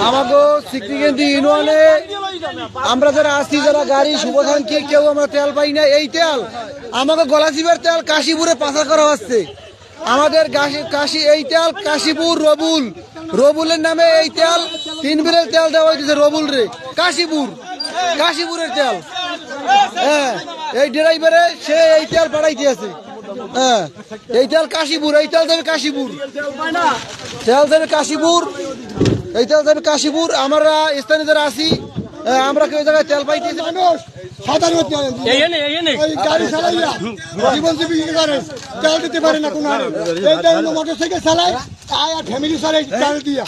আমাকে সিকরিগঞ্জ ইউনিয়নে আমরা যারা আছি, যারা গাড়ি শুভকাঙ্ক্ষী, কেউ আমরা তেল পাই না। এই তেল আমাকে গলাচিবের তেল কাশীপুরে পাচার করা হচ্ছে। আমাদের এই তেল কাশীপুর রবুলের নামে এই তেল 3 বিলের তেল দেওয়া হইতেছে রবুল রে, কাশীপুরের তেল। হ্যাঁ, এই ড্রাইভারে সে এই তেল পাঠাইতে আছে। হ্যাঁ, এই তেল কাশীপুর, এই তেল দেবে কাশীপুর, এই তেল দেবে কাশীপুর। আমরা স্থানীয় যারা আছি, আমরা কেউ জায়গায় তেল পাইতেছি মানুষ গাড়ি চালাইয়া জীবন জীবিকা করে, তেল দিতে পারে না। কোনো মোটর সাইকেল চালায় আর ফ্যামিলি চালাই তেল দিয়া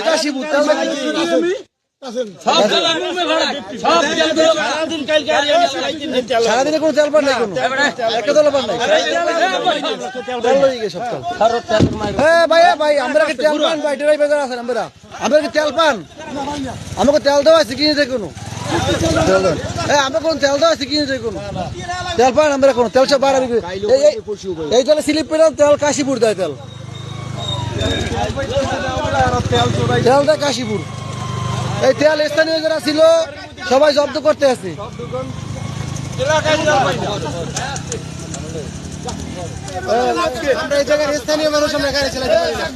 কাশীপুর সারাদিনে কোনো তেল পান নাই, কোনো একটা তেল পান নাই। ভাই আমরা তেল পান, ভাই ড্রাইভার যারা আছেন আমরা কি তেল পান? আমাকে তেল দেওয়া আছে কিনে দেয় কোনো? আমরা কোন তেল দেওয়া আছে কিনে দেয় কোনো? তেল পান আমরা কোনো তেল সব বাড়াবি। এই তেলে স্লিপ পেলাম, তেল কাশীপুর দেয়, তেল দেয় কাশীপুর। এই তেল স্থানীয় যারা ছিল সবাই জব্দ করতে আছে। আমরা এই জায়গার স্থানীয় মানুষ, আমরা গাড়ি চালাতে পারি না।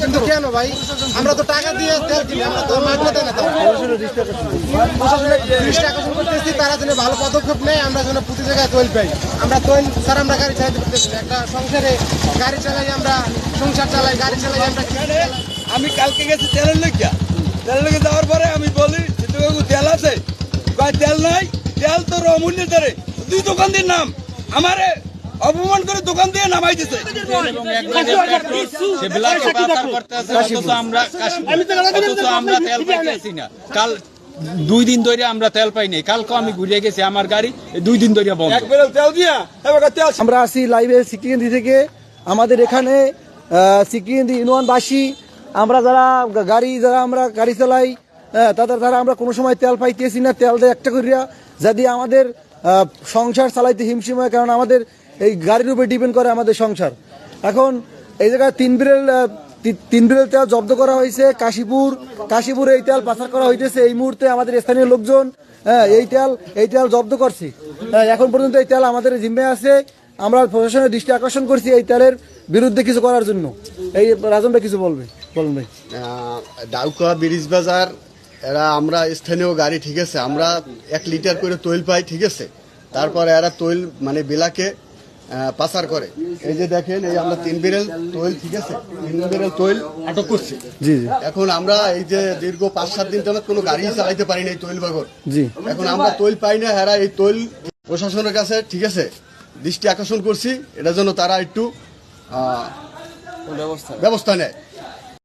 কিন্তু কেন ভাই? আমরা তো টাকা দিয়ে তেল কিনি, আমরা তো মাগবো না। দৃষ্টি আকর্ষণ করতেছি, তারা যেন ভালো পদক্ষেপ নেয়, আমরা যেন প্রতি জায়গায় তৈল পাই। আমরা তৈল স্যার আমরা গাড়ি চালাতে পারতেছি না। একটা সংসারে গাড়ি চালাই, আমরা সংসার চালাই, গাড়ি চালাই আমরা। আমি কালকে গেছি তেলের লেগে যাওয়ার পরে আমি বলি তেল আছে, তেল নাই, তেল তো রমুনের ধরে 2 দোকান দিয়ে নাম আমারে অপমান করে দোকান দিয়ে নামাই দিছে। আমরা তেল পাইতেছি না। কাল 2 দিন ধরে আমরা তেল পাই নাই। কালকে আমি ঘুরে গেছি, আমার গাড়ি 2 দিন ধরে বন্ধ। আমরা আসি লাইভে সিকরিগঞ্জ থেকে। আমাদের এখানে সিকরিগঞ্জ ইউনিয়নবাসী, আমরা যারা গাড়ি চালাই, তারা আমরা কোনো সময় তেল পাইতেছি না। তেল দেয় একটা করিয়া, যদি আমাদের সংসার চালাইতে হিমশিম হয়, কারণ আমাদের এই গাড়ির উপরে ডিপেন্ড করে আমাদের সংসার। এখন এই জায়গায় 3 বিলের তেল জব্দ করা হয়েছে কাশীপুরে এই তেল পাচার করা হইতেছে। এই মুহূর্তে আমাদের স্থানীয় লোকজন এই তেল জব্দ করছে। এখন পর্যন্ত এই তেল আমাদের জিম্মে আছে। আমরা প্রশাসনের দৃষ্টি আকর্ষণ করছি এই তেলের বিরুদ্ধে কিছু করার জন্য। এই রাজন ভাই কিছু বলুন ভাই। ডাউকা ব্রিজ বাজার এরা আমরা স্থানীয় গাড়ি, ঠিক আছে, আমরা 1 লিটার করে তৈল পাই, ঠিক আছে। তারপরে এরা তৈল মানে বিলাকে পাচার করে। এই যে দেখেন, এই আমরা 3 বিরেল তৈল, ঠিক আছে, 3 বিরেল তৈল আটক করছি। জি। এখন আমরা এই যে দীর্ঘ 5-7 দিন ধরে কোনো গাড়ি চালাইতে পারি না এই তৈল বাগর। জি। এখন আমরা তৈল পাই না, এরা এই তৈল প্রশাসনের কাছে, ঠিক আছে, দৃষ্টি আকর্ষণ করছি, এটার জন্য তারা একটু ব্যবস্থা নেয়।